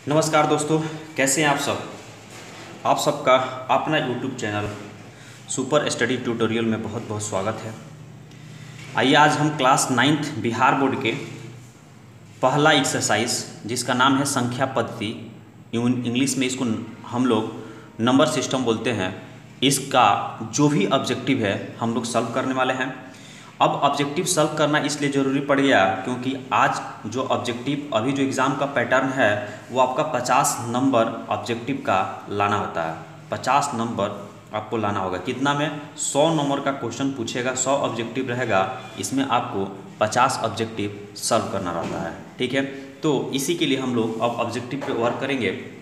नमस्कार दोस्तों, कैसे हैं आप सब। आप सबका अपना YouTube channel super study tutorial में बहुत बहुत स्वागत है। आइए आज हम क्लास 9th बिहार बोर्ड के पहला एक्सरसाइज जिसका नाम है संख्या पद्धति, इंग्लिश में इसको हम लोग नंबर सिस्टम बोलते हैं, इसका जो भी ऑब्जेक्टिव है हम लोग सॉल्व करने वाले हैं। अब ऑब्जेक्टिव सॉल्व करना इसलिए ज़रूरी पड़ गया क्योंकि आज जो ऑब्जेक्टिव अभी जो एग्ज़ाम का पैटर्न है वो आपका 50 नंबर ऑब्जेक्टिव का लाना होता है। 50 नंबर आपको लाना होगा। कितना में 100 नंबर का क्वेश्चन पूछेगा, 100 ऑब्जेक्टिव रहेगा, इसमें आपको 50 ऑब्जेक्टिव सॉल्व करना रहता है। ठीक है, तो इसी के लिए हम लोग अब ऑब्जेक्टिव पे वर्क करेंगे।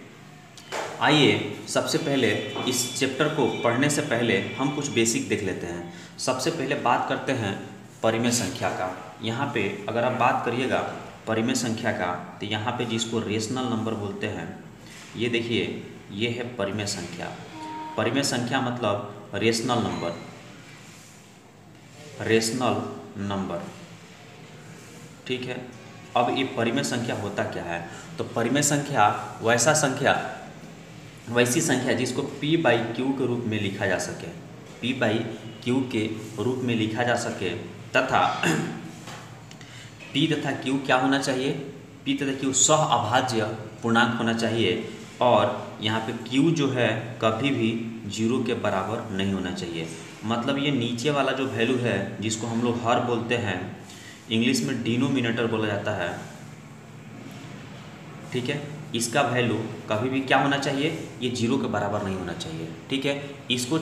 आइए सबसे पहले इस चैप्टर को पढ़ने से पहले हम कुछ बेसिक देख लेते हैं। सबसे पहले बात करते हैं परिमेय संख्या का। यहाँ पे अगर आप बात करिएगा परिमेय संख्या का तो यहाँ पे जिसको रेशनल नंबर बोलते हैं, ये देखिए ये है परिमेय संख्या। परिमेय संख्या मतलब रेशनल नंबर, रेशनल नंबर। ठीक है, अब ये परिमेय संख्या होता क्या है? तो परिमेय संख्या वैसी संख्या जिसको p/q के रूप में लिखा जा सके, p/q के रूप में लिखा जा सके, तथा p तथा q क्या होना चाहिए? p तथा q सहअभाज्य पूर्णांक होना चाहिए और यहाँ पे q जो है कभी भी 0 के बराबर नहीं होना चाहिए। मतलब ये नीचे वाला जो वैल्यू है जिसको हम लोग हर बोलते हैं, इंग्लिश में डिनोमिनेटर बोला जाता है। ठीक है, इसका वैल्यू कभी भी क्या होना चाहिए? ये 0 के बराबर नहीं होना चाहिए। ठीक है, इसको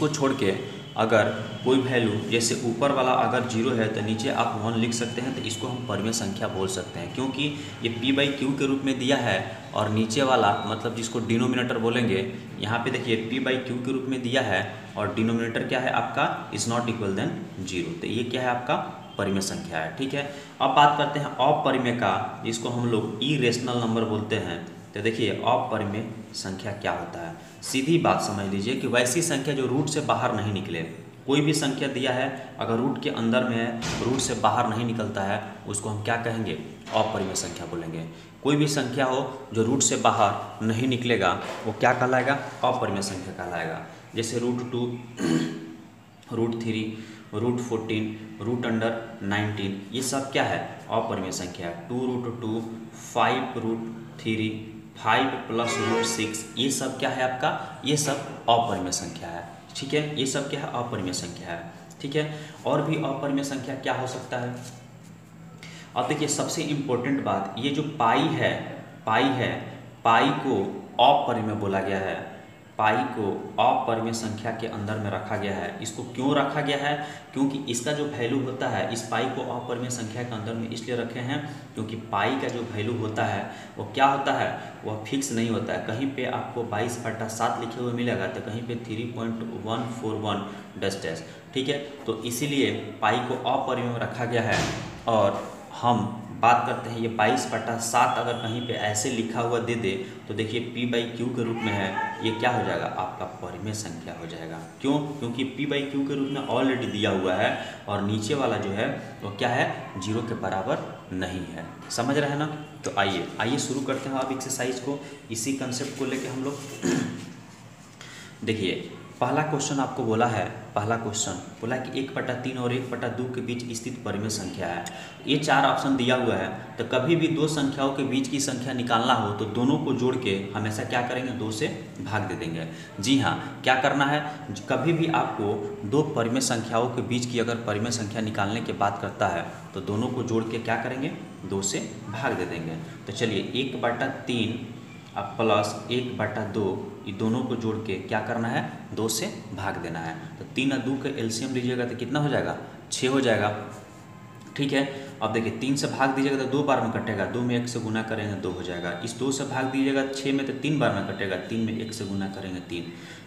छोड़ के अगर कोई वैल्यू, जैसे ऊपर वाला अगर 0 है तो नीचे आप 1 लिख सकते हैं, तो इसको हम परिमेय संख्या बोल सकते हैं क्योंकि ये p/q के रूप में दिया है और नीचे वाला मतलब जिसको डिनोमिनेटर बोलेंगे, यहाँ पे देखिए p/q के रूप में दिया है और डिनोमिनेटर क्या है आपका? Is not equal then 0। तो ये क्या है आपका? परिमेय संख्या है। ठीक है, अब बात करते हैं अपरिमेय का, जिसको हम लोग इरेशनल नंबर बोलते हैं। तो देखिए अपरिमेय संख्या क्या होता है। सीधी बात समझ लीजिए कि वैसी संख्या जो रूट से बाहर नहीं निकले। कोई भी संख्या दिया है, अगर रूट के अंदर में है, रूट से बाहर नहीं निकलता है, उसको हम क्या कहेंगे? अपरिमेय संख्या बोलेंगे। कोई भी संख्या हो जो रूट से बाहर नहीं निकलेगा वो क्या कहलाएगा? अपरिमेय संख्या कहलाएगा। जैसे √2, √3, √14, √19, ये सब क्या है? अपरिमेय संख्या। 2√2, 5√3, 5 + √6, ये सब क्या है आपका? ये सब अपरिमेय संख्या है। ठीक है, ये सब क्या है? अपरिमेय संख्या है। ठीक है, और भी अपरिमेय संख्या क्या हो सकता है? अब देखिए सबसे इम्पोर्टेंट बात, ये जो पाई है, पाई को अपरिमेय बोला गया है। पाई को अपरिमेय संख्या के अंदर में रखा गया है। इसको क्यों रखा गया है? क्योंकि इसका जो वैल्यू होता है, इस पाई को अपरिमेय संख्या के अंदर में इसलिए रखे हैं क्योंकि पाई का जो वैल्यू होता है वो क्या होता है? वह फिक्स नहीं होता है। कहीं पे आपको 22/7 लिखे हुए मिलेगा तो कहीं पे 3.141 '। ठीक है, तो इसीलिए पाई को अपरिमेय में रखा गया है। और हम बात करते हैं ये 22/7 अगर कहीं पे ऐसे लिखा हुआ दे दे तो देखिए p/q के रूप में है, ये क्या हो जाएगा? आपका परिमेय संख्या हो जाएगा। क्यों? क्योंकि p/q के रूप में ऑलरेडी दिया हुआ है और नीचे वाला जो है वो क्या है? 0 के बराबर नहीं है। समझ रहे हैं ना? तो आइए शुरू करते हैं अब एक्सरसाइज को। इसी कंसेप्ट को लेके हम लोग देखिए पहला क्वेश्चन आपको बोला है, कि 1/3 और 1/2 के बीच स्थित परिमेय संख्या है। ये 4 ऑप्शन दिया हुआ है, तो कभी भी दो संख्याओं के बीच की संख्या निकालना हो तो दोनों को जोड़ के हमेशा क्या करेंगे? 2 से भाग दे देंगे। जी हाँ, क्या करना है? कभी भी आपको दो परिमेय संख्याओं के बीच की अगर परिमेय संख्या निकालने की बात करता है तो दोनों को जोड़ के क्या करेंगे? 2 से भाग दे देंगे। तो चलिए 1/3 अब प्लस 1/2, ये दोनों को जोड़ के क्या करना है? 2 से भाग देना है। तो 3 और 2 के एलसीएम लीजिएगा तो कितना हो जाएगा? 6 हो जाएगा। ठीक है, अब देखिए 3 से भाग दीजिएगा तो 2 बार में कटेगा, 2 में 1 से गुना करेंगे 2 हो जाएगा। इस 2 से भाग दीजिएगा 6 में तो 3 बार में कटेगा, 3 में 1 से गुना करेंगे 3।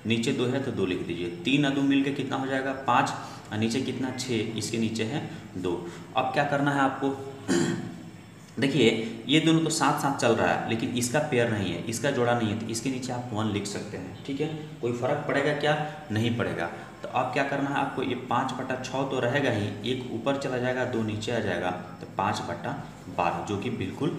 नीचे 2 है तो 2 लिख दीजिए। 3 और 2 मिलकर कितना हो जाएगा? 5, और नीचे कितना? 6, इसके नीचे है 2। अब क्या करना है आपको? देखिए ये दोनों तो साथ साथ चल रहा है लेकिन इसका पेयर नहीं है, इसका जोड़ा नहीं है, तो इसके नीचे आप 1 लिख सकते हैं। ठीक है, कोई फर्क पड़ेगा क्या? नहीं पड़ेगा। तो अब क्या करना है आपको? ये 5/6 तो रहेगा ही, 1 ऊपर चला जाएगा, 2 नीचे आ जाएगा, तो 5/12 जो कि बिल्कुल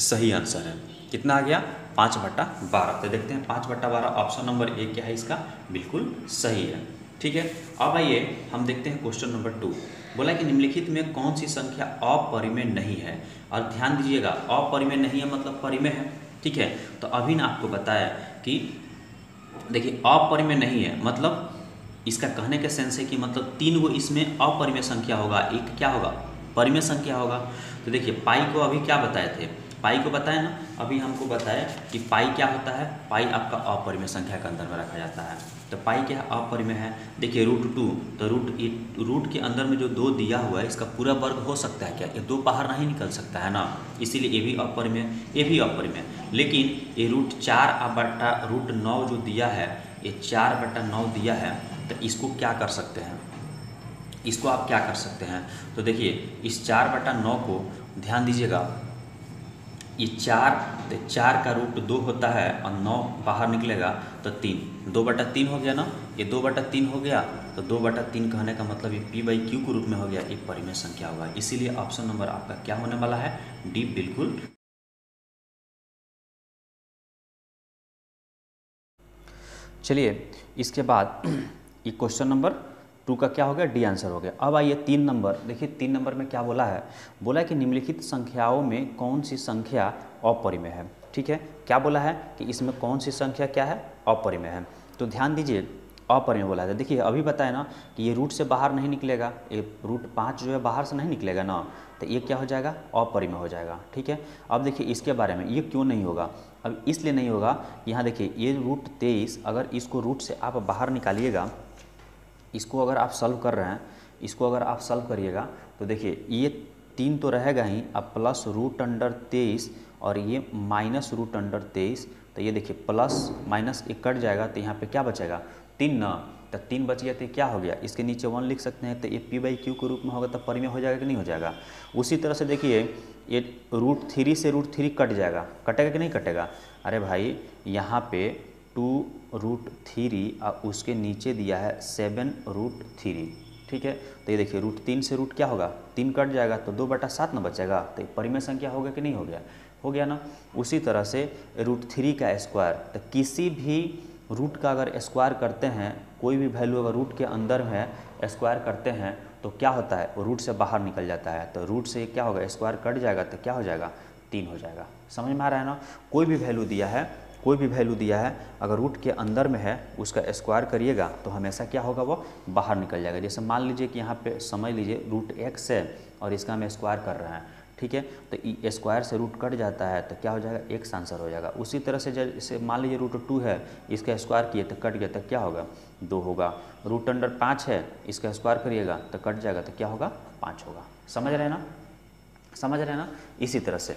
सही आंसर है। कितना आ गया? 5/12। तो देखते हैं 5/12 ऑप्शन नंबर ए क्या है इसका? बिल्कुल सही है। ठीक है, अब आइए हम देखते हैं क्वेश्चन नंबर 2। बोला कि निम्नलिखित में कौन सी संख्या अपरिमेय नहीं है? और ध्यान दीजिएगा, अपरिमेय नहीं है मतलब परिमेय है। ठीक है, तो अभी ना आपको बताया कि देखिए अपरिमेय नहीं है मतलब इसका कहने का सेंस है कि मतलब 3 गो इसमें अपरिमेय संख्या होगा, एक क्या होगा? परिमेय संख्या होगा। तो देखिए पाई को अभी क्या बताए थे? पाई को बताया ना, अभी हमको बताया कि पाई क्या होता है? पाई आपका अपरिमेय संख्या के अंदर में रखा जाता है। तो पाई क्या अपरिमेय है? देखिए √2, तो रूट के अंदर में जो 2 दिया हुआ है इसका पूरा वर्ग हो सकता है क्या? ये 2 बाहर नहीं निकल सकता है ना, इसीलिए ये भी अपरिमेय, ये भी अपरिमेय। लेकिन ये √4/√9 जो दिया है, ये 4/9 दिया है, तो इसको क्या कर सकते हैं? इसको आप क्या कर सकते हैं? तो देखिए इस 4/9 को ध्यान दीजिएगा, ये 4 का √2 होता है और 9 बाहर निकलेगा तो 3, 2/3 हो गया ना। ये 2/3 हो गया, तो 2/3 कहने का मतलब ये p/q के रूप में हो गया, एक परिमेय संख्या होगा। इसीलिए ऑप्शन नंबर आपका क्या होने वाला है? डी बिल्कुल। चलिए इसके बाद ये क्वेश्चन नंबर 2 का क्या हो गया? डी आंसर हो गया। अब आइए 3 नंबर, देखिए 3 नंबर में क्या बोला है? बोला है कि निम्नलिखित संख्याओं में कौन सी संख्या अपरिमेय है? ठीक है, क्या बोला है कि इसमें कौन सी संख्या क्या है? अपरिमेय है। तो ध्यान दीजिए, अपरिमेय बोला है। देखिए अभी बताया ना कि ये रूट से बाहर नहीं निकलेगा, ये √5 जो है बाहर से नहीं निकलेगा ना, तो ये क्या हो जाएगा? अपरिमेय हो जाएगा। ठीक है, अब देखिए इसके बारे में, ये क्यों नहीं होगा? अब इसलिए नहीं होगा, यहाँ देखिए ये √23, अगर इसको रूट से आप बाहर निकालिएगा, इसको अगर आप सॉल्व कर रहे हैं, इसको अगर आप सॉल्व करिएगा तो देखिए ये 3 तो रहेगा ही, अब प्लस √23 और ये माइनस √23, तो ये देखिए प्लस माइनस एक कट जाएगा, तो यहाँ पे क्या बचेगा? 3 ना, तो 3 बच गया, तो क्या हो गया? इसके नीचे 1 लिख सकते हैं, तो ये p/q के रूप में होगा, तो परिमेय हो जाएगा कि नहीं हो जाएगा? उसी तरह से देखिए ये √3 से √3 कट जाएगा, कटेगा कि नहीं कटेगा? अरे भाई यहाँ पे 2√3 और उसके नीचे दिया है 7√3। ठीक है, तो ये देखिए √3 से रूट क्या होगा? 3 कट जाएगा, तो 2/7 ना बचेगा, तो ये परिमेय संख्या होगा कि नहीं हो गया? हो गया ना। उसी तरह से √3 का स्क्वायर, तो किसी भी रूट का अगर स्क्वायर करते हैं, कोई भी वैल्यू अगर रूट के अंदर है स्क्वायर करते हैं तो क्या होता है? वो रूट से बाहर निकल जाता है, तो रूट से क्या होगा? स्क्वायर कट जाएगा, तो क्या हो जाएगा? 3 हो जाएगा। समझ में आ रहा है ना? कोई भी वैल्यू दिया है, कोई भी वैल्यू दिया है, अगर रूट के अंदर में है उसका स्क्वायर करिएगा तो हमेशा क्या होगा? वो बाहर निकल जाएगा। जैसे मान लीजिए कि यहाँ पे समझ लीजिए √x है और इसका हम स्क्वायर कर रहे हैं, ठीक है, तो स्क्वायर से रूट कट जाता है, तो क्या हो जाएगा? x आंसर हो जाएगा। उसी तरह से जैसे मान लीजिए √2 है, इसका स्क्वायर किए तो कट गया, तो क्या होगा? 2 होगा। √5 है, इसका स्क्वायर करिएगा तो कट जाएगा, तो क्या होगा? 5 होगा। समझ रहे हैं ना? समझ रहे हैं ना? इसी तरह से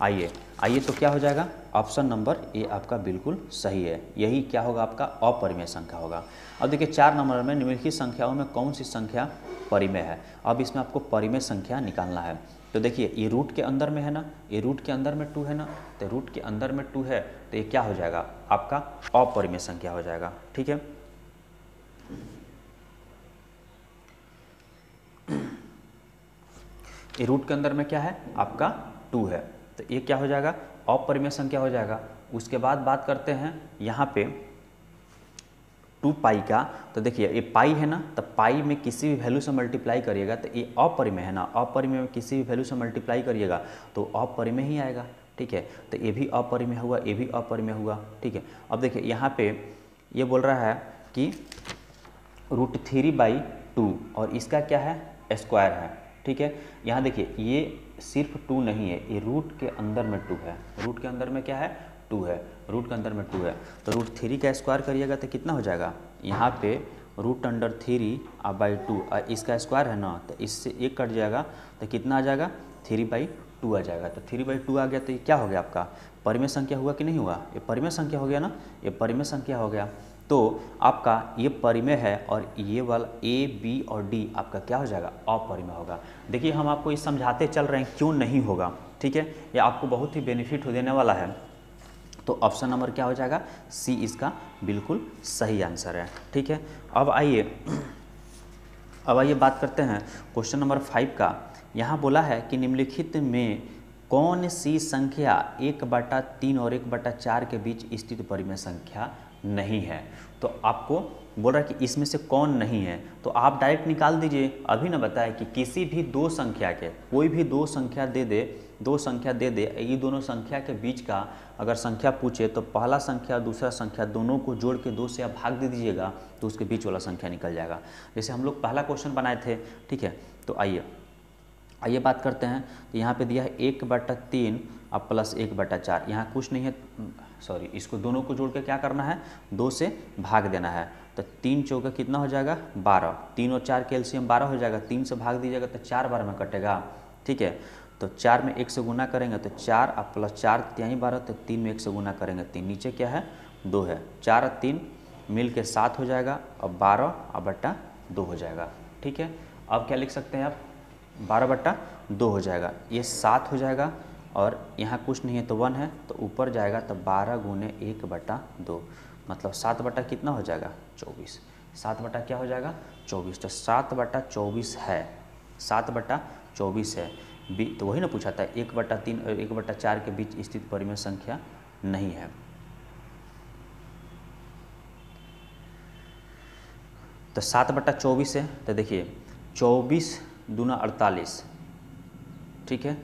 आइए तो क्या हो जाएगा? ऑप्शन नंबर ए आपका बिल्कुल सही है। यही क्या होगा? आपका अपरिमेय संख्या होगा। अब देखिए 4 नंबर में निम्नलिखित संख्याओं में कौन सी संख्या परिमेय है? अब इसमें आपको परिमेय संख्या निकालना है। तो देखिए ये रूट के अंदर में है ना, ये रूट के अंदर में 2 है ना, तो रूट के अंदर में 2 है, तो ये क्या हो जाएगा? आपका अपरिमेय संख्या हो जाएगा। ठीक है, ये रूट के अंदर में क्या है? आपका 2 है, तो ये क्या हो जाएगा? अपरिमेय संख्या हो जाएगा। उसके बाद बात करते हैं यहाँ पे 2 पाई का, तो देखिए ये पाई है ना, तो पाई में किसी भी वैल्यू से मल्टीप्लाई करिएगा तो ये अपरिमेय है ना, अपरिमेय में किसी भी वैल्यू से मल्टीप्लाई करिएगा तो अपरिमेय ही आएगा। ठीक है, तो ये भी अपरिमेय हुआ, ये भी अपरिमेय हुआ। ठीक है, अब देखिए यहाँ पे ये बोल रहा है कि √3/2 और इसका क्या है? स्क्वायर है। ठीक है, यहाँ देखिए ये सिर्फ 2 नहीं है, ये रूट के अंदर में 2 है, रूट के अंदर में क्या है? 2 है, रूट के अंदर में 2 है, तो √3 का स्क्वायर करिएगा तो कितना हो जाएगा? यहाँ पे √3/2 और इसका स्क्वायर है ना, तो इससे एक कट जाएगा, तो कितना आ जाएगा? 3/2 आ जाएगा। तो 3/2 आ गया, तो ये क्या हो गया? आपका परिमेय संख्या हुआ कि नहीं हुआ? ये परिमेय संख्या हो गया ना, ये परिमेय संख्या हो गया। तो आपका ये परिमेय है और ये वाला A, B और D आपका क्या हो जाएगा? अपरिमेय होगा। देखिए हम आपको ये समझाते चल रहे हैं क्यों नहीं होगा। ठीक है, ये आपको बहुत ही बेनिफिट हो देने वाला है। तो ऑप्शन नंबर क्या हो जाएगा? सी इसका बिल्कुल सही आंसर है। ठीक है, अब आइए बात करते हैं क्वेश्चन नंबर 5 का। यहाँ बोला है कि निम्नलिखित में कौन सी संख्या 1/3 और 1/4 के बीच स्थित परिमेय संख्या नहीं है। तो आपको बोल रहा है कि इसमें से कौन नहीं है, तो आप डायरेक्ट निकाल दीजिए। अभी ना बताया कि किसी भी दो संख्या के, कोई भी दो संख्या दे दे, ये दोनों संख्या के बीच का अगर संख्या पूछे तो पहला संख्या और दूसरा संख्या दोनों को जोड़ के 2 से आप भाग दे दीजिएगा तो उसके बीच वाला संख्या निकल जाएगा। जैसे हम लोग पहला क्वेश्चन बनाए थे, ठीक है। तो आइए बात करते हैं। तो यहाँ पे दिया है 1/3 अब प्लस 1/4, यहाँ कुछ नहीं है, सॉरी, इसको दोनों को जोड़ के क्या करना है, 2 से भाग देना है। तो 3 चौका कितना हो जाएगा 12, 3 और 4 के एलसीएम 12 हो जाएगा, 3 से भाग दीजिएगा तो 4 बार में कटेगा, ठीक है। तो 4 में 1 से गुना करेंगे तो 4 अब प्लस 4 3 12, तो 3 में 1 से गुना करेंगे 3, नीचे क्या है 2 है, 4 और 3 मिल के 7 हो जाएगा और 12 और बट्टा 2 हो जाएगा, ठीक है। अब क्या लिख सकते हैं आप, 12/2 हो जाएगा, ये 7 हो जाएगा और यहाँ कुछ नहीं है तो 1 है, तो ऊपर जाएगा तो 12 गुने 1/2, मतलब 7 बटा कितना हो जाएगा 24, 7 बटा क्या हो जाएगा 24, तो 7/24 है, 7/24 है। तो वही ना पूछा था 1/3 और 1/4 के बीच स्थित परिमेय संख्या नहीं है। तो 7/24 है, तो देखिए 24 दूना 48, ठीक है,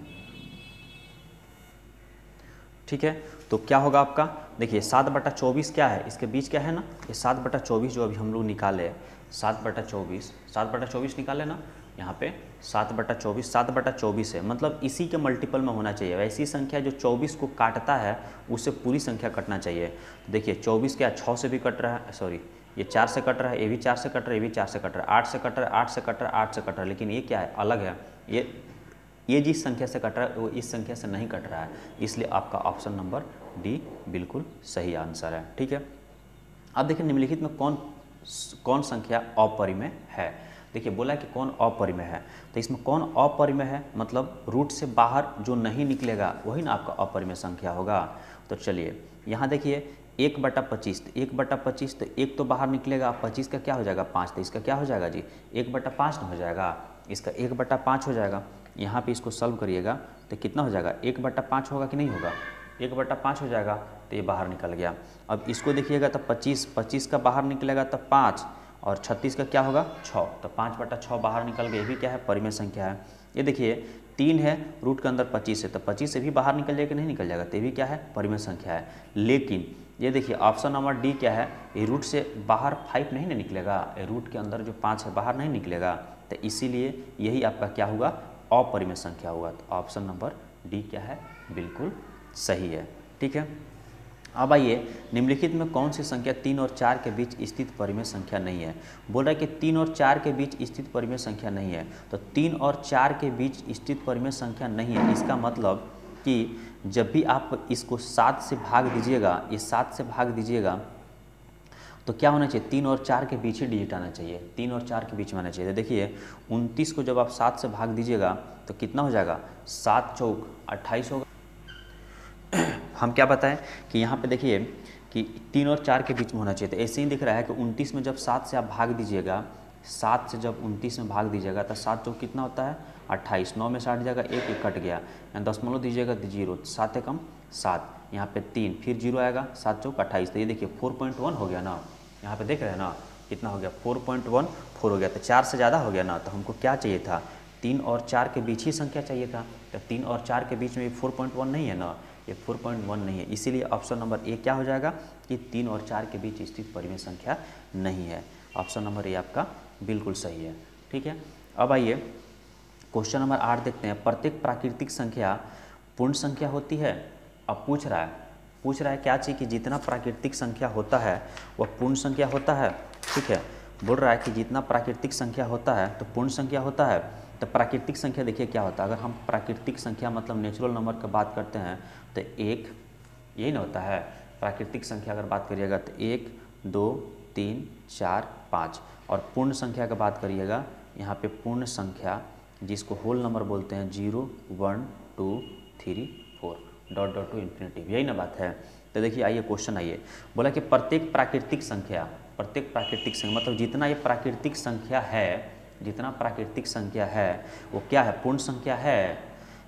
ठीक है। तो क्या होगा आपका, देखिए 7/24 क्या है, इसके बीच क्या है ना, ये 7/24 जो अभी हम लोग निकाले 7/24 निकाले ना, यहाँ पे 7/24 है, मतलब इसी के मल्टीपल में होना चाहिए। वैसी संख्या जो 24 को काटता है उससे पूरी संख्या कटना चाहिए। तो देखिए 24 क्या 6 से भी कट रहा है, सॉरी ये 4 से कट रहा है, ये भी 4 से कट रहा है, ये भी 4 से कट रहा है, 8 से कट रहा है, 8 से कट रहा है, 8 से कट रहा है, लेकिन ये क्या है अलग है, ये जिस संख्या से कट रहा है वो इस संख्या से नहीं कट रहा है, इसलिए आपका ऑप्शन नंबर डी बिल्कुल सही आंसर है, ठीक है। अब देखिए निम्नलिखित में कौन संख्या अपरिमेय है। देखिए बोला कि कौन अपरिमेय है, तो इसमें कौन अपरिमेय है, मतलब रूट से बाहर जो नहीं निकलेगा वही ना आपका अपरिमेय संख्या होगा। तो चलिए यहाँ देखिए 1/25, तो 1/25 तो 1 तो बाहर निकलेगा, 25 का क्या हो जाएगा 5, तो इसका क्या हो जाएगा जी 1/5 ना हो जाएगा, इसका 1/5 हो जाएगा। यहाँ पे इसको सॉल्व करिएगा तो कितना हो जाएगा 1/5 होगा कि नहीं होगा, 1/5 हो जाएगा, तो ये बाहर निकल गया। अब इसको देखिएगा तो 25 का बाहर निकलेगा तो 5 और 36 का क्या होगा 6, तो 5/6 बाहर निकल गया, ये भी क्या है परिमेय संख्या है। ये देखिए 3 है, रूट के अंदर 25 है, तो 25 से भी बाहर निकल जाएगा कि नहीं निकल जाएगा, तो ये भी क्या है परिमेय संख्या है। लेकिन ये देखिए ऑप्शन नंबर डी क्या है, ये रूट से बाहर 5 नहीं ना निकलेगा, ये रूट के अंदर जो 5 है बाहर नहीं निकलेगा, तो इसीलिए यही आपका क्या होगा अपरिमेय संख्या होगा। तो ऑप्शन नंबर डी क्या है बिल्कुल सही है, ठीक है। अब आइए निम्नलिखित में कौन सी संख्या 3 और 4 के बीच स्थित परिमेय संख्या नहीं है। बोल रहा है कि 3 और 4 के बीच स्थित परिमेय संख्या नहीं है, तो 3 और 4 के बीच स्थित परिमेय संख्या नहीं है, इसका मतलब कि जब भी आप इसको 7 से भाग दीजिएगा, ये 7 से भाग दीजिएगा तो क्या होना चाहिए 3 और 4 के बीच ही डिजिट आना चाहिए, 3 और 4 के बीच में आना चाहिए। तो देखिए 29 को जब आप 7 से भाग दीजिएगा तो कितना हो जाएगा 7 चौक 28 होगा। हम क्या बताएं कि यहाँ पे देखिए कि 3 और 4 के बीच में होना चाहिए, तो ऐसे ही दिख रहा है कि 29 में जब 7 से आप भाग दीजिएगा, 7 से जब 29 में भाग दीजिएगा तो 7 चौक कितना होता है 28, 9 में 60 जाएगा, 1 कट गया, यहाँ दशमलव दीजिएगा तो 0, 7 एकम 7, यहाँ पे 3 फिर 0 आएगा, 7 चौक 28, तो ये देखिए 4.1 हो गया ना, यहाँ पे देख रहे हैं ना कितना हो गया 4.14 हो गया, तो 4 से ज़्यादा हो गया ना, तो हमको क्या चाहिए था 3 और 4 के बीच ही संख्या चाहिए था, तो 3 और 4 के बीच में 4.1 नहीं है ना, ये 4.1 नहीं है, इसीलिए ऑप्शन नंबर ए क्या हो जाएगा कि 3 और 4 के बीच स्थित परिमेय संख्या नहीं है। ऑप्शन नंबर ए आपका बिल्कुल सही है, ठीक है। अब आइए क्वेश्चन नंबर 8 देखते हैं। प्रत्येक प्राकृतिक संख्या पूर्ण संख्या होती है। अब पूछ रहा है क्या चाहिए कि जितना प्राकृतिक संख्या होता है वह पूर्ण संख्या होता है, ठीक है। बोल रहा है कि जितना प्राकृतिक संख्या होता है तो पूर्ण संख्या होता है। तो प्राकृतिक संख्या देखिए क्या होता है, अगर हम प्राकृतिक संख्या मतलब नेचुरल नंबर की बात करते हैं तो 1 यही ना होता है। प्राकृतिक संख्या अगर बात करिएगा तो 1 2 3 4 5, और पूर्ण संख्या की बात करिएगा यहाँ पे पूर्ण संख्या जिसको होल नंबर बोलते हैं 0 1 2 3 4 डॉट डॉट टू इन्फिनिटी, यही ना बात है। तो देखिए आइए क्वेश्चन आइए, बोला कि प्रत्येक प्राकृतिक संख्या मतलब जितना ये प्राकृतिक संख्या है, जितना प्राकृतिक संख्या है वो क्या है पूर्ण संख्या है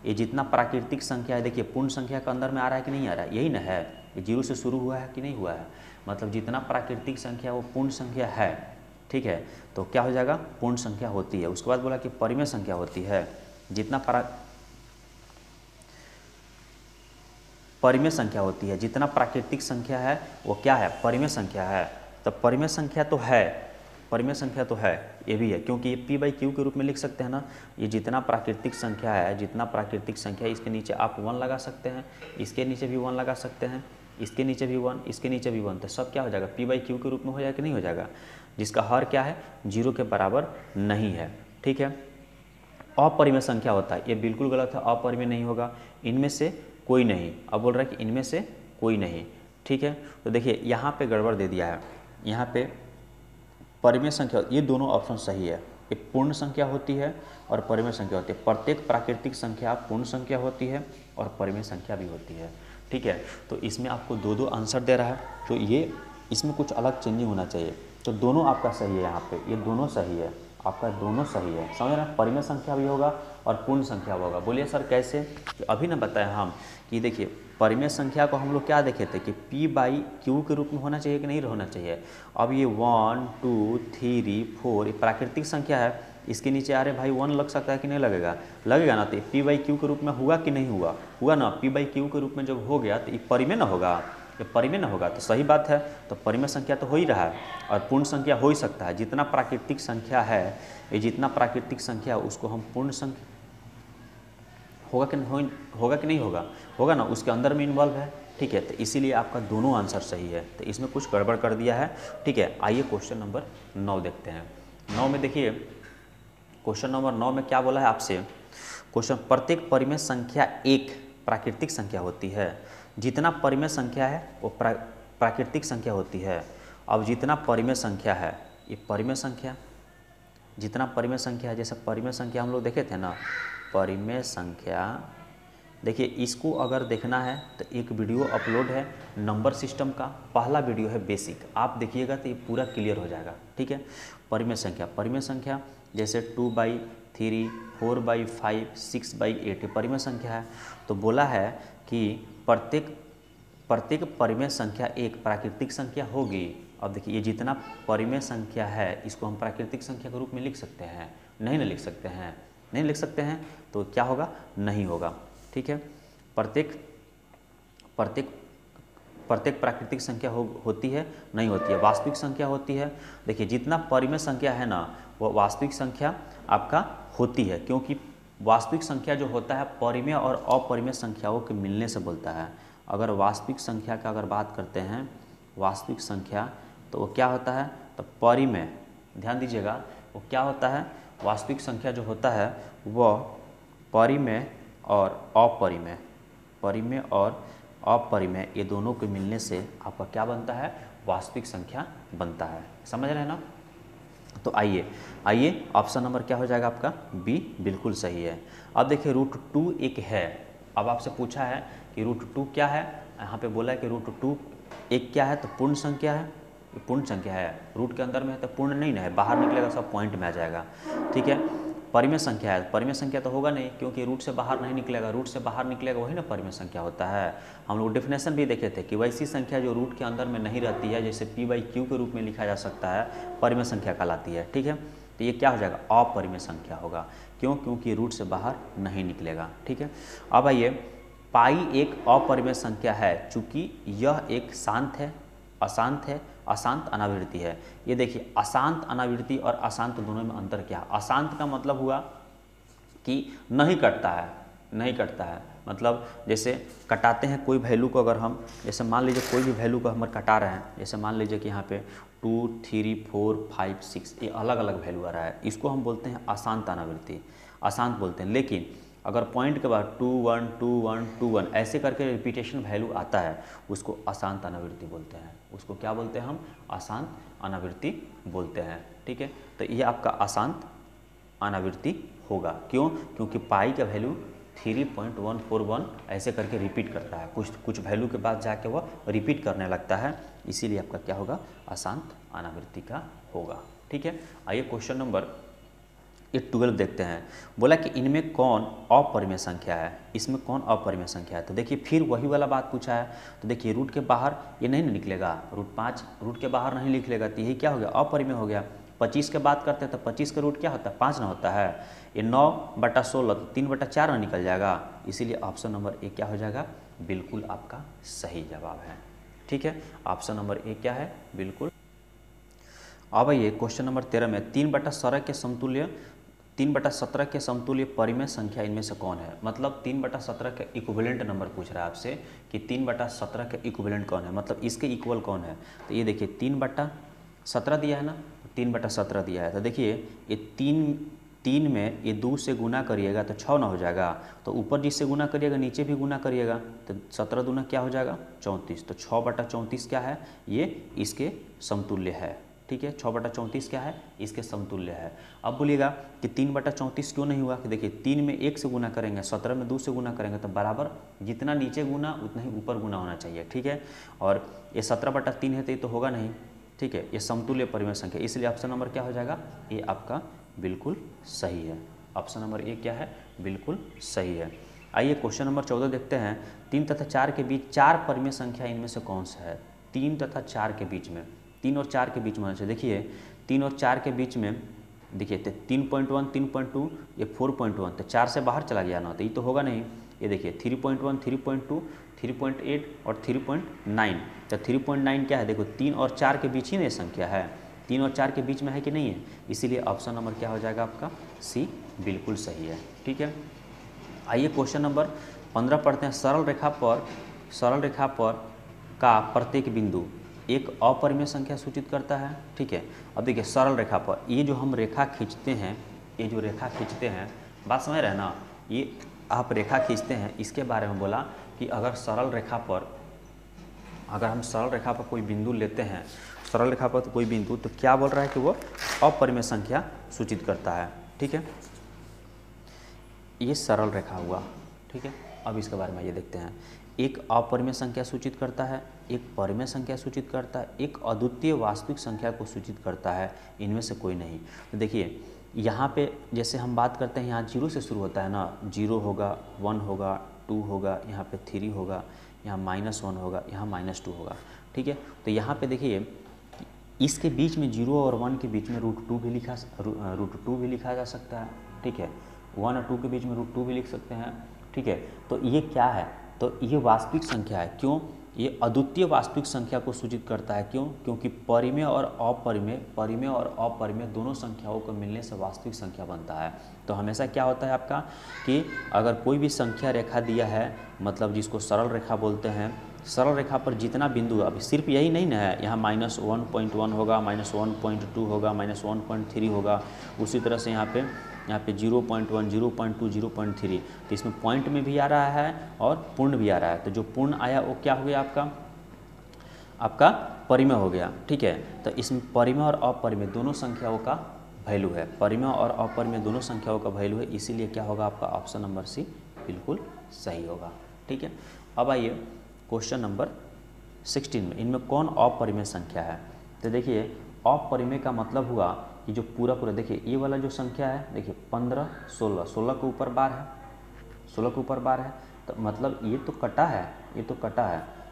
ये जितना प्राकृतिक संख्या है, देखिए पूर्ण संख्या के अंदर में आ रहा है कि नहीं आ रहा है, यही ना है, ये 0 से शुरू हुआ है कि नहीं हुआ है, मतलब जितना प्राकृतिक संख्या वो पूर्ण संख्या है, ठीक है, तो क्या हो जाएगा, पूर्ण संख्या होती है। उसके बाद बोला कि परिमेय संख्या होती है, जितना परिमेय संख्या होती है, जितना प्राकृतिक संख्या है वो क्या है, परिमेय संख्या है। तो परिमेय संख्या तो है, परिमेय संख्या तो है, ये भी है, क्योंकि ये p/q के रूप में लिख सकते हैं ना। ये जितना प्राकृतिक संख्या है, जितना प्राकृतिक संख्या है, इसके नीचे आप 1 लगा सकते हैं, इसके नीचे भी 1 लगा सकते हैं, इसके नीचे भी 1, इसके नीचे भी 1, तो सब क्या हो जाएगा, p/q के रूप में हो जाएगा कि नहीं हो जाएगा, जिसका हर क्या है, 0 के बराबर नहीं है, ठीक है। अपरिमेय संख्या होता है, ये बिल्कुल गलत है, अपरिमेय नहीं होगा, इनमें से कोई नहीं। अब बोल रहा है कि इनमें से कोई नहीं, ठीक है। तो देखिए यहाँ पे गड़बड़ दे दिया है, यहाँ पे परिमेय संख्या, ये दोनों ऑप्शन सही है, एक पूर्ण संख्या होती है और परिमेय संख्या होती है। प्रत्येक प्राकृतिक संख्या पूर्ण संख्या होती है और परिमेय संख्या भी होती है, ठीक है। तो इसमें आपको 2 आंसर दे रहा है, तो ये इसमें कुछ अलग चेंजिंग होना चाहिए, तो दोनों आपका सही है, यहाँ पे ये दोनों सही है, आपका दोनों सही है, समझ रहे हैं। परिमेय संख्या भी होगा और पूर्ण संख्या भी होगा। बोलिए सर कैसे, तो अभी ना बताया हम कि देखिए परिमेय संख्या को हम लोग क्या देखे थे कि p/q के रूप में होना चाहिए कि नहीं होना चाहिए। अब ये 1 2 3 4 ये प्राकृतिक संख्या है, इसके नीचे अरे भाई 1 लग सकता है कि नहीं लगेगा, लगेगा ना, तो p/q के रूप में हुआ कि नहीं हुआ, हुआ ना, p/q के रूप में जब हो गया तो ये परिमेय ना होगा, ये परिमेय ना होगा, तो सही बात है, तो परिमेय संख्या तो हो ही रहा है और पूर्ण संख्या हो ही सकता है। जितना प्राकृतिक संख्या है, ये जितना प्राकृतिक संख्या है उसको हम पूर्ण संख्या होगा कि नहीं होगा, होगा ना, उसके अंदर में इन्वॉल्व है, ठीक है। तो इसीलिए आपका दोनों आंसर सही है, तो इसमें कुछ गड़बड़ कर दिया है, ठीक है। आइए क्वेश्चन नंबर 9 देखते हैं। 9 में देखिए, क्वेश्चन नंबर 9 में क्या बोला है आपसे, क्वेश्चन प्रत्येक परिमेय संख्या एक प्राकृतिक संख्या होती है, जितना परिमेय संख्या है वो प्राकृतिक संख्या होती है। अब जितना परिमेय संख्या है, ये परिमेय संख्या, जितना परिमेय संख्या है, जैसे परिमेय संख्या हम लोग देखे थे ना, परिमेय संख्या, देखिए इसको अगर देखना है तो एक वीडियो अपलोड है नंबर सिस्टम का, पहला वीडियो है बेसिक, आप देखिएगा तो ये पूरा क्लियर हो जाएगा, ठीक है। परिमेय संख्या, परिमेय संख्या जैसे 2/3 4/5 6/8 परिमेय संख्या है। तो बोला है कि प्रत्येक परिमेय संख्या एक प्राकृतिक संख्या होगी। अब देखिए ये जितना परिमेय संख्या है इसको हम प्राकृतिक संख्या के रूप में लिख सकते हैं, नहीं ना लिख सकते हैं, नहीं लिख सकते हैं, तो क्या होगा, नहीं होगा, ठीक है। प्रत्येक प्राकृतिक संख्या होती है, नहीं होती है, वास्तविक संख्या होती है। देखिए जितना परिमेय संख्या है ना वो वास्तविक संख्या आपका होती है, क्योंकि वास्तविक संख्या जो होता है परिमेय और अपरिमेय संख्याओं के मिलने से बोलता है। अगर वास्तविक संख्या का अगर बात करते हैं, वास्तविक संख्या, तो वो क्या होता है, तो परिमेय, ध्यान दीजिएगा, वो क्या होता है, वास्तविक संख्या जो होता है वह परिमेय और अपरिमेय, परिमेय और अपरिमेय ये दोनों के मिलने से आपका क्या बनता है, वास्तविक संख्या बनता है, समझ रहे हैं ना। तो आइए ऑप्शन नंबर क्या हो जाएगा आपका, बी बिल्कुल सही है। अब देखिए √2 एक है, अब आपसे पूछा है कि √2 क्या है, यहाँ पे बोला है कि √2 एक क्या है, तो पूर्ण संख्या है, ये पूर्ण संख्या है, रूट के अंदर में है तो पूर्ण नहीं ना है, बाहर निकलेगा सब पॉइंट में आ जाएगा, ठीक है। परिमेय संख्या है, परिमेय संख्या तो होगा नहीं, क्योंकि रूट से बाहर नहीं निकलेगा, रूट से बाहर निकलेगा वही ना परिमेय संख्या होता है। हम लोग डेफिनेशन भी देखे थे कि वैसी संख्या जो रूट के अंदर में नहीं रहती है, जैसे p/q के रूप में लिखा जा सकता है, परिमेय संख्या कहलाती है, ठीक है। तो ये क्या हो जाएगा, अपरिमेय संख्या होगा, क्यों, क्योंकि रूट से बाहर नहीं निकलेगा, ठीक है। अब आइए, पाई एक अपरिमेय संख्या है, चूँकि यह एक शांत है, अशांत है, अशांत अनावृत्ति है। ये देखिए अशांत अनावृत्ति और अशांत दोनों में अंतर क्या है। अशांत का मतलब हुआ कि नहीं कटता है, नहीं कटता है, मतलब जैसे कटाते हैं कोई वैल्यू को, अगर हम जैसे मान लीजिए कोई भी वैल्यू को हम कटा रहे हैं, जैसे मान लीजिए कि यहाँ पे 2 3 4 5 6 ये अलग अलग वैल्यू आ रहा है, इसको हम बोलते हैं अशांत अनावृत्ति, अशांत बोलते हैं। लेकिन अगर पॉइंट के बाद 2 1 2 1 2 1 ऐसे करके रिपीटेशन वैल्यू आता है, उसको अशांत अनावृत्ति बोलते हैं, उसको क्या बोलते हैं हम, अशांत अनावृत्ति बोलते हैं, ठीक है। तो ये आपका अशांत अनावृत्ति होगा, क्यों, क्योंकि पाई का वैल्यू 3.141 ऐसे करके रिपीट करता है, कुछ वैल्यू के बाद जाके वह रिपीट करने लगता है, इसीलिए आपका क्या होगा, अशांत अनावृत्ति का होगा, ठीक है। आइए क्वेश्चन नंबर ये 12 देखते हैं। बोला कि इनमें कौन अपरिमेय संख्या है, इसमें कौन अपरिमेय संख्या है। तो देखिए फिर वही वाला बात पूछा है। तो देखिए रूट के बाहर ये नहीं ना निकलेगा, √5 रूट के बाहर नहीं निकलेगा, तो यही क्या हो गया, अपरिमेय हो गया। 25 की बात करते हैं तो 25 का रूट क्या होता है, 5 ना होता है। ये 9/16 तो 3/4 ना निकल जाएगा, इसीलिए ऑप्शन नंबर ए क्या हो जाएगा, बिल्कुल आपका सही जवाब है। ठीक है, ऑप्शन नंबर ए क्या है, बिल्कुल। अब आइए क्वेश्चन नंबर 13 में 3/17 के समतुल्य 3/17 के समतुल्य परिमेय संख्या इनमें से कौन है। मतलब 3/17 का इक्विवेलेंट नंबर पूछ रहा है आपसे कि 3/17 का इक्विवेलेंट कौन है, मतलब इसके इक्वल कौन है। तो ये देखिए 3/17 दिया है ना, 3/17 दिया है। तो देखिए ये 3 में ये 2 से गुना करिएगा तो 6 ना हो जाएगा, तो ऊपर जिससे गुना करिएगा नीचे भी गुना करिएगा, तो 17 दूना क्या हो जाएगा 34। तो 6/34 क्या है, ये इसके समतुल्य है। ठीक है, 6/34 क्या है, इसके समतुल्य है। अब बोलिएगा कि 3/34 क्यों नहीं हुआ, कि देखिए 3 में 1 से गुना करेंगे, 17 में 2 से गुना करेंगे, तो बराबर जितना नीचे गुना उतना ही ऊपर गुना होना चाहिए। ठीक है, और ये 17/3 है तो ये तो होगा नहीं। ठीक है, ये समतुल्य परिमेय संख्या, इसलिए ऑप्शन नंबर क्या हो जाएगा, ये आपका बिल्कुल सही है। ऑप्शन नंबर ए क्या है, बिल्कुल सही है। आइए क्वेश्चन नंबर 14 देखते हैं। 3 तथा 4 के बीच 4 परिमेय संख्या इनमें से कौन सा है। 3 तथा 4 के बीच में, 3 और 4 के बीच में होना चाहिए। देखिए 3 और 4 के बीच में देखिए 3.1 3.2 ये 4.1, तो 4 से बाहर चला गया ना, तो ये तो होगा नहीं। ये देखिए 3.1 3.2 3.8 और 3.9, तो 3.9 क्या है, देखो 3 और 4 के बीच ही में संख्या है, 3 और 4 के बीच में है कि नहीं है, इसीलिए ऑप्शन नंबर क्या हो जाएगा आपका, सी बिल्कुल सही है। ठीक है, आइए क्वेश्चन नंबर 15 पढ़ते हैं। सरल रेखा पर का प्रत्येक बिंदु एक अपरिमेय संख्या सूचित करता है। ठीक है, अब देखिए सरल रेखा पर ये जो हम रेखा खींचते हैं, ये जो रेखा खींचते हैं, बात समझ रहे हैं ना, ये आप रेखा खींचते हैं, इसके बारे में बोला कि अगर हम सरल रेखा पर कोई बिंदु लेते हैं, सरल रेखा पर तो कोई बिंदु, तो क्या बोल रहा है कि वो अपरिमेय संख्या सूचित करता है। ठीक है, ये सरल रेखा हुआ। ठीक है, अब इसके बारे में ये देखते हैं। एक अपरिमेय संख्या सूचित करता है, एक परिमेय संख्या सूचित करता है, एक अद्वितीय वास्तविक संख्या को सूचित करता है, इनमें से कोई नहीं। तो देखिए यहाँ पे जैसे हम बात करते हैं, यहाँ 0 से शुरू होता है ना, 0 होगा, 1 होगा, 2 होगा, यहाँ पे 3 होगा, यहाँ -1 होगा, यहाँ -2 होगा। ठीक है, तो यहाँ पे देखिए इसके बीच में 0 और 1 के बीच में √2 भी लिखा जा सकता है। ठीक है, 1 और 2 के बीच में √2 भी लिख सकते हैं। ठीक है, तो ये क्या है, तो ये वास्तविक संख्या है। क्यों, ये अद्वितीय वास्तविक संख्या को सूचित करता है। क्यों, क्योंकि परिमेय और अपरिमेय दोनों संख्याओं को मिलने से वास्तविक संख्या बनता है। तो हमेशा क्या होता है आपका कि अगर कोई भी संख्या रेखा दिया है, मतलब जिसको सरल रेखा बोलते हैं, सरल रेखा पर जितना बिंदु, अभी सिर्फ यही नहीं ना है, यहाँ -1.1 होगा, -1.2 होगा, -1.3 होगा, उसी तरह से यहाँ पे 0.1 0.2 0.3, तो इसमें पॉइंट में भी आ रहा है और पूर्ण भी आ रहा है। तो जो पूर्ण आया वो क्या हो गया, आपका परिमेय हो गया। ठीक है, तो इसमें परिमेय और अपरिमेय दोनों संख्याओं का वैल्यू है, परिमेय और अपरिमेय दोनों संख्याओं का वैल्यू है, इसीलिए क्या होगा आपका ऑप्शन नंबर सी बिल्कुल सही होगा। ठीक है, अब आइए क्वेश्चन नंबर 16 में, इनमें कौन अपरिमेय संख्या है। तो देखिए अपरिमेय का मतलब हुआ कि जो पूरा देखिए ये वाला जो संख्या है, देखिए 15 16 के ऊपर बार है, 16 के ऊपर बार है, तो मतलब ये तो कटा है,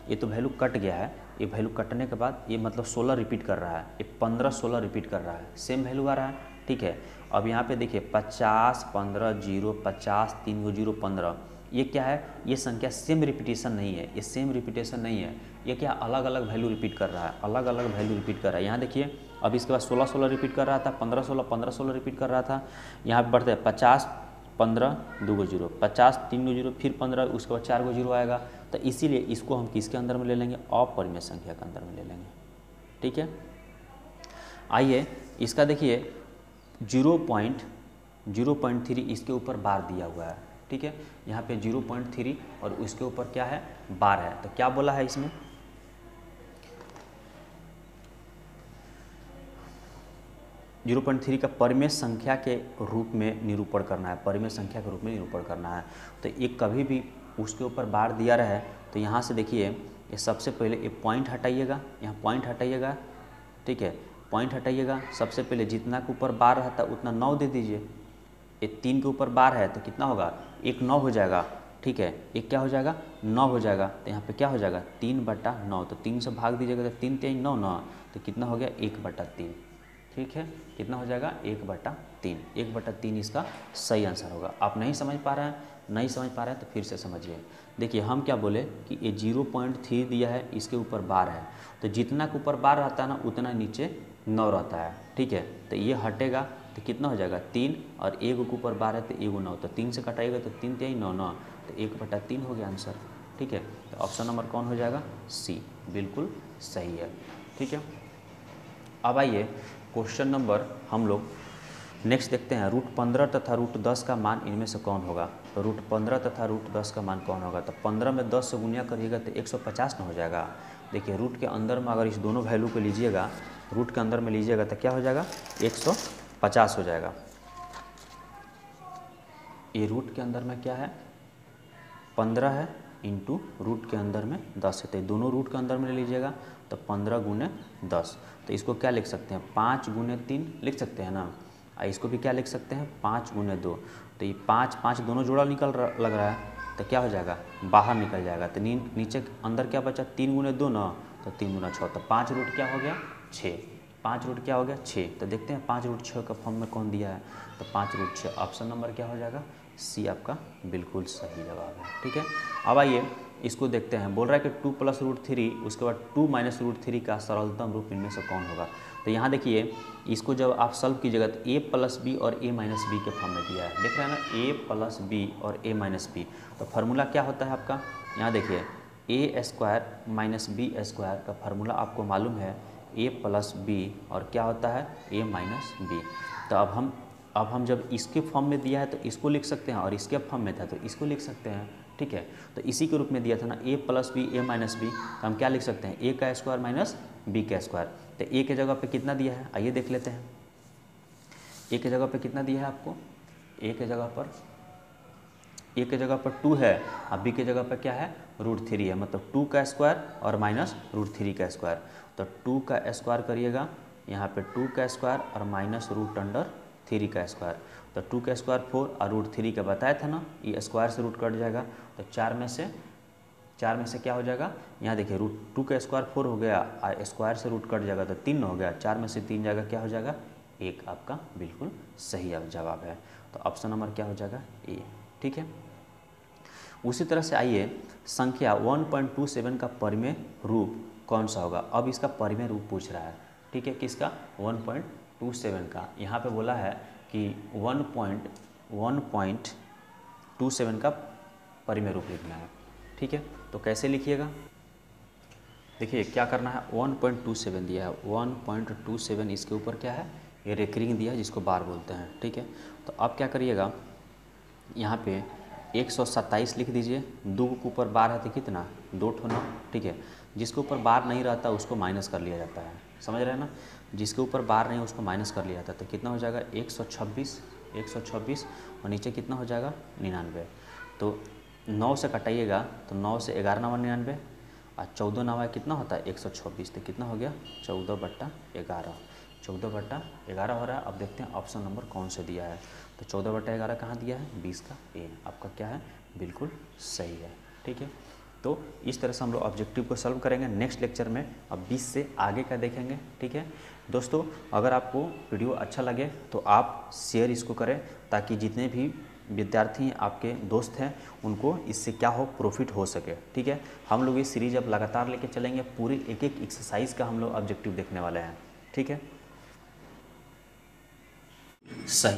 ये तो वैल्यू कट गया है। ये वैल्यू कटने के बाद ये मतलब 16 रिपीट कर रहा है, ये 15 16 रिपीट कर रहा है, सेम वैल्यू आ रहा है। ठीक है, अब यहाँ पे देखिए 50 15 0 50 3 को 0 15, ये क्या है, ये संख्या सेम रिपीटेशन नहीं है, ये सेम रिपीटेशन नहीं है, ये क्या अलग अलग वैल्यू रिपीट कर रहा है, अलग अलग वैल्यू रिपीट कर रहा है। यहाँ देखिए अब इसके बाद 16 16 रिपीट कर रहा था, 15 16 रिपीट कर रहा था, यहाँ पे बढ़ते हैं 50 15 2 को 0 50 3 को 0 फिर 15, उसके बाद 4 को 0 आएगा। तो इसीलिए इसको हम किसके अंदर में ले लेंगे, अपरिमेय संख्या के अंदर में ले लेंगे। ठीक है, आइए इसका देखिए 0.3 इसके ऊपर बार दिया हुआ है। ठीक है, यहाँ पे 0.3 और उसके ऊपर क्या है, बार है। तो क्या बोला है इसमें, 0.3 का परिमेय संख्या के रूप में निरूपण करना है, परिमेय संख्या के रूप में निरूपण करना है। तो एक कभी भी उसके ऊपर बार दिया रहे, तो यहाँ से देखिए ये सबसे पहले ये पॉइंट हटाइएगा, यहाँ पॉइंट हटाइएगा। ठीक है, पॉइंट हटाइएगा, सबसे पहले जितना के ऊपर बार रहता है उतना 9 दे दीजिए। ये 3 के ऊपर बार है तो कितना होगा, एक 9 हो जाएगा, ठीक है, एक क्या हो जाएगा, 9 हो जाएगा। तो यहाँ पे क्या हो जाएगा, 3/9, तो 3 से भाग दीजिएगा तो 3 3 9 9, तो कितना हो गया 1/3, ठीक है, कितना हो जाएगा 1/3, 1/3 इसका सही आंसर होगा। आप नहीं समझ पा रहे हैं, नहीं समझ पा रहे हैं तो फिर से समझिए। देखिए हम क्या बोले कि ये 0.3 दिया है, इसके ऊपर बार है, तो जितना के ऊपर बार रहता है ना उतना नीचे 9 रहता है, ठीक है, तो ये हटेगा तो कितना हो जाएगा 3, और 1 के ऊपर बार है तो 1 9, तो 3 से कटाएगा तो 3 3 9 9, तो 1/3 हो गया आंसर, ठीक है। तो ऑप्शन नंबर कौन हो जाएगा, सी, बिल्कुल सही है, ठीक है। अब आइए क्वेश्चन नंबर हम लोग नेक्स्ट देखते हैं, √15 तथा √10 का मान इनमें से कौन होगा। तो √15 तथा √10 का मान कौन होगा, तो 15 में 10 से गुणा करिएगा तो 150 न हो जाएगा। देखिए रूट के अंदर में अगर इस दोनों वैल्यू को लीजिएगा, रूट के अंदर में लीजिएगा तो क्या हो जाएगा 150 हो जाएगा। ये रूट के अंदर में क्या है 15 है, इंटू रूट के अंदर में 10 है, तो दोनों रूट के अंदर में ले लीजिएगा तो 15 गुने 10, तो इसको क्या लिख सकते हैं 5 गुने 3 लिख सकते हैं ना, इसको भी क्या लिख सकते हैं 5 गुने 2, तो ये 5 5 दोनों जोड़ा लग रहा है तो क्या हो जाएगा बाहर निकल जाएगा, तो नीचे अंदर क्या बचा 3 गुने 2 ना, तो 3 गुना 6, तो 5 रूट क्या हो गया 6, 5 रूट क्या हो गया 6, तो देखते हैं 5 रूट 6 का फॉर्म में कौन दिया है, तो 5 रूट 6, ऑप्शन नंबर क्या हो जाएगा सी, आपका बिल्कुल सही जवाब है, ठीक है। अब आइए इसको देखते हैं, बोल रहा है कि 2 + √3, उसके बाद 2 - √3 का सरलतम रूप इनमें से कौन होगा। तो यहाँ देखिए इसको जब आप सॉल्व कीजिएगा तो a + b और a - b के फॉर्म में दिया है, देख रहे हैं ना a + b और a - b, तो फार्मूला क्या होता है आपका, यहाँ देखिए a² - b² का फार्मूला आपको मालूम है a + b और क्या होता है a - b। तो अब हम जब इसके फॉर्म में दिया है तो इसको लिख सकते हैं, और इसके फॉर्म में था तो इसको लिख सकते हैं, ठीक है। तो इसी के रूप में दिया था ना a + b a - b, तो हम क्या लिख सकते हैं a² - b²। तो a के जगह पे कितना दिया है आइए देख लेते हैं, a के जगह पे कितना दिया है आपको, a के जगह पर 2 है, और b के जगह पर क्या है √3 है, मतलब 2 का स्क्वायर और माइनस √3 का स्क्वायर, तो 2 का स्क्वायर करिएगा, यहाँ पे 2 का स्क्वायर और माइनस √3 का स्क्वायर, तो 2 का स्क्वायर 4 और √3 का बताया था ना, ये स्क्वायर से रूट कट जाएगा, तो 4 में से क्या हो जाएगा, यहाँ देखिए √2 का स्क्वायर 4 हो गया, और स्क्वायर से रूट कट जाएगा तो 3 हो गया, 4 में से 3 जाएगा क्या हो जाएगा 1, आपका बिल्कुल सही जवाब है। तो ऑप्शन नंबर क्या हो जाएगा ए, ठीक है। उसी तरह से आइए संख्या 1.27 का परिमेय रूप कौन सा होगा। अब इसका परिमेय रूप पूछ रहा है, ठीक है, किसका 1.27 का। यहाँ पे बोला है कि 1.27 का परिमेय रूप लिखना है, ठीक है। तो कैसे लिखिएगा, देखिए क्या करना है 1.27 दिया है, 1.27 इसके ऊपर क्या है ये रेकरिंग दिया है जिसको बार बोलते हैं, ठीक है। तो अब क्या करिएगा यहाँ पे 127 लिख दीजिए, 2 के ऊपर बार है तो कितना 2 ठोना, ठीक है। जिसके ऊपर बार नहीं रहता उसको माइनस कर लिया जाता है, समझ रहे हैं ना, जिसके ऊपर बार नहीं उसको माइनस कर लिया जाता है, तो कितना हो जाएगा 126 और नीचे कितना हो जाएगा 99, तो 9 से कटाइएगा तो 9 से 11 9 99 और 14 9 कितना होता है 126, तो कितना हो गया 14/11, 14/11 हो रहा है। अब देखते हैं ऑप्शन नंबर कौन से दिया है, तो 14/11 कहाँ दिया है 20 का ए, आपका क्या है बिल्कुल सही है, ठीक है। तो इस तरह से हम लोग ऑब्जेक्टिव को सॉल्व करेंगे नेक्स्ट लेक्चर में, अब 20 से आगे का देखेंगे, ठीक है दोस्तों। अगर आपको वीडियो अच्छा लगे तो आप शेयर इसको करें, ताकि जितने भी विद्यार्थी आपके दोस्त हैं उनको इससे क्या हो प्रॉफिट हो सके, ठीक है। हम लोग ये सीरीज अब लगातार लेके चलेंगे, पूरी एक एक्सरसाइज का हम लोग ऑब्जेक्टिव देखने वाले हैं, ठीक है। सही।